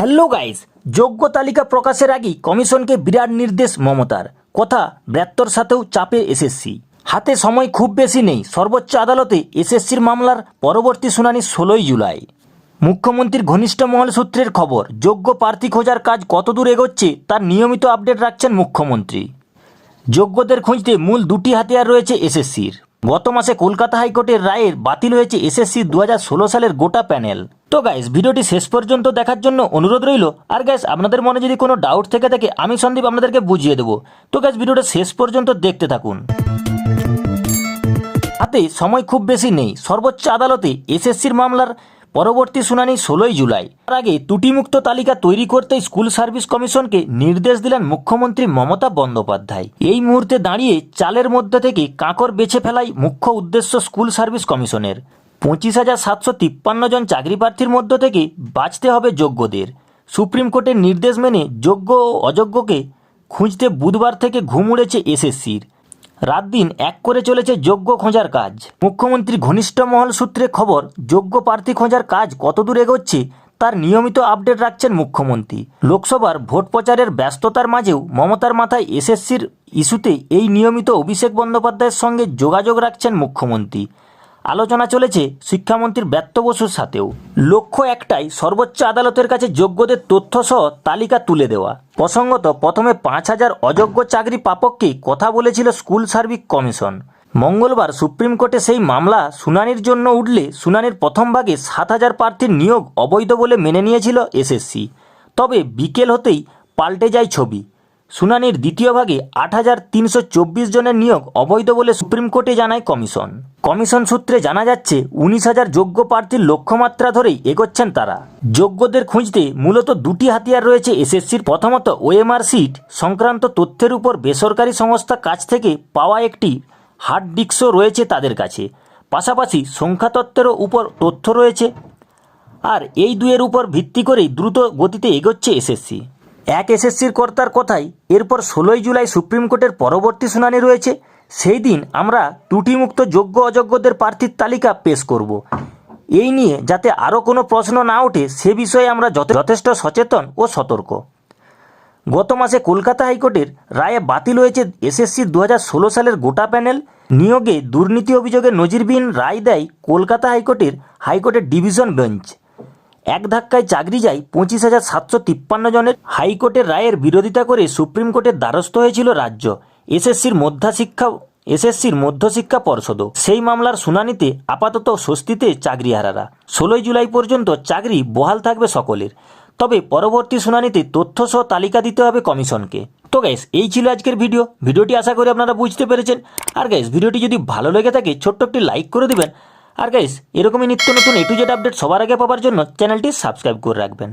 Hello guys, যোগ্য তালিকা প্রকাশের আগেই কমিশনকে বিরাট নির্দেশ মমতার। কথা ব্যর্থর সাথেও চাপে এসএসসি। হাতে সময় খুব বেশি নেই। সর্বোচ্চ আদালতে এসএসসির মামলার পরবর্তী শুনানি 16ই জুলাই। মুখ্যমন্ত্রীর ঘনিষ্ঠ মহল সূত্রের খবর, যোগ্য প্রার্থী খোঁজার কাজ কতদূর এগোচ্ছে তার নিয়মিত আপডেট রাখছেন মুখ্যমন্ত্রী। যোগ্যদের খুঁজতে মূল দুটি হাতিয়ার রয়েছে এসএসসির। গত মাসে কলকাতা হাইকোর্টের রায়ের বাতিল হয়েছে এসএসসি 2016 সালের গোটা প্যানেল। তো গাইস, ভিডিওটি শেষ পর্যন্ত দেখার জন্য অনুরোধ রইল। আর গাইস, আপনাদের মনে যদি কোনো ডাউট থেকে থাকে আমি সন্দীপ আপনাদেরকে বুঝিয়ে দেবো। তো গাইস, ভিডিওটা শেষ পর্যন্ত দেখতে থাকুন। হাতে সময় খুব বেশি নেই। সর্বোচ্চ আদালতে এসএসসির মামলার পরবর্তী শুনানি 16ই জুলাই। তার আগে ত্রুটিমুক্ত তালিকা তৈরি করতে স্কুল সার্ভিস কমিশনকে নির্দেশ দিলেন মুখ্যমন্ত্রী মমতা বন্দ্যোপাধ্যায়। এই মুহূর্তে দাঁড়িয়ে চালের মধ্যে থেকে কাঁকড় বেছে ফেলাই মুখ্য উদ্দেশ্য স্কুল সার্ভিস কমিশনের। 25,753 জন চাকরি প্রার্থীর মধ্য থেকে বাছতে হবে যোগ্যদের। সুপ্রিম কোর্টের নির্দেশ মেনে যোগ্য ও অযোগ্যকে খুঁজতে বুধবার থেকে ঘুম উড়েছে এসএসসির। রাত দিন এক করে চলেছে যোগ্য খোঁজার কাজ। মুখ্যমন্ত্রী ঘনিষ্ঠ মহল সূত্রে খবর, যোগ্য প্রার্থী খোঁজার কাজ কতদূর এগোচ্ছে তার নিয়মিত আপডেট রাখছেন মুখ্যমন্ত্রী। লোকসভার ভোট প্রচারের ব্যস্ততার মাঝেও মমতার মাথায় এসএসসির ইস্যুতে এই নিয়মিত অভিষেক বন্দ্যোপাধ্যায়ের সঙ্গে যোগাযোগ রাখছেন মুখ্যমন্ত্রী। আলোচনা চলেছে শিক্ষামন্ত্রীর ব্রাত্য বসুর সাথেও। লক্ষ্য একটাই, সর্বোচ্চ আদালতের কাছে যোগ্যদের তথ্যসহ তালিকা তুলে দেওয়া। প্রসঙ্গত, প্রথমে 5,000 অযোগ্য চাকরি প্রাপককে কথা বলেছিল স্কুল সার্ভিস কমিশন। মঙ্গলবার সুপ্রিম কোর্টে সেই মামলা শুনানির জন্য উঠলে শুনানির প্রথম ভাগে 7,000 প্রার্থীর নিয়োগ অবৈধ বলে মেনে নিয়েছিল এসএসসি। তবে বিকেল হতেই পাল্টে যায় ছবি। শুনানির দ্বিতীয় ভাগে 8,324 জনের নিয়োগ অবৈধ বলে সুপ্রিম কোর্টে জানায় কমিশন। কমিশন সূত্রে জানা যাচ্ছে 19,000 যোগ্য প্রার্থীর লক্ষ্যমাত্রা ধরেই এগোচ্ছেন তারা। যোগ্যদের খুঁজতে মূলত দুটি হাতিয়ার রয়েছে এসএসসির। প্রথমত, ওএমআর সিট সংক্রান্ত তথ্যের উপর বেসরকারি সংস্থা কাছ থেকে পাওয়া একটি হার্ড ডিস্কও রয়েছে তাদের কাছে। পাশাপাশি সংখ্যাতত্ত্বেরও উপর তথ্য রয়েছে। আর এই দুয়ের উপর ভিত্তি করেই দ্রুত গতিতে এগোচ্ছে এসএসসি। এক এসএসসির কর্তার কথাই, এরপর 16ই জুলাই সুপ্রিম কোর্টের পরবর্তী শুনানি রয়েছে। সেই দিন আমরা ত্রুটিমুক্ত যোগ্য অযোগ্যদের প্রার্থীর তালিকা পেশ করব। এই নিয়ে যাতে আরও কোনো প্রশ্ন না ওঠে সে বিষয়ে আমরা যথেষ্ট সচেতন ও সতর্ক। গত মাসে কলকাতা হাইকোর্টের রায়ে বাতিল হয়েছে এসএসসি 2016 সালের গোটা প্যানেল। নিয়োগে দুর্নীতি অভিযোগে নজিরবিহীন রায় দেয় কলকাতা হাইকোর্টের ডিভিশন বেঞ্চ। এক ধাক্কায় চাকরি যায় 25,753 জনের। হাইকোর্টের রায়ের বিরোধিতা করে সুপ্রিম কোর্টের দ্বারস্থ হয়েছিল রাজ্য। এসএসসির মধ্যশিক্ষা পর্ষদও। সেই মামলার শুনানিতে আপাতত স্বস্তিতে চাকরিহারারা। 16ই জুলাই পর্যন্ত চাকরি বহাল থাকবে সকলের। তবে পরবর্তী শুনানিতে তথ্যসহ তালিকা দিতে হবে কমিশনকে। তো গাইস, এই ছিল আজকের ভিডিওটি আশা করি আপনারা বুঝতে পেরেছেন। আর গাইস, ভিডিওটি যদি ভালো লেগে থাকে ছোট্ট একটি লাইক করে দিবেন। আর গাইস, এরকমই নিত্য নতুন A to Z আপডেট সবার আগে পাওয়ার জন্য চ্যানেলটি সাবস্ক্রাইব করে রাখবেন।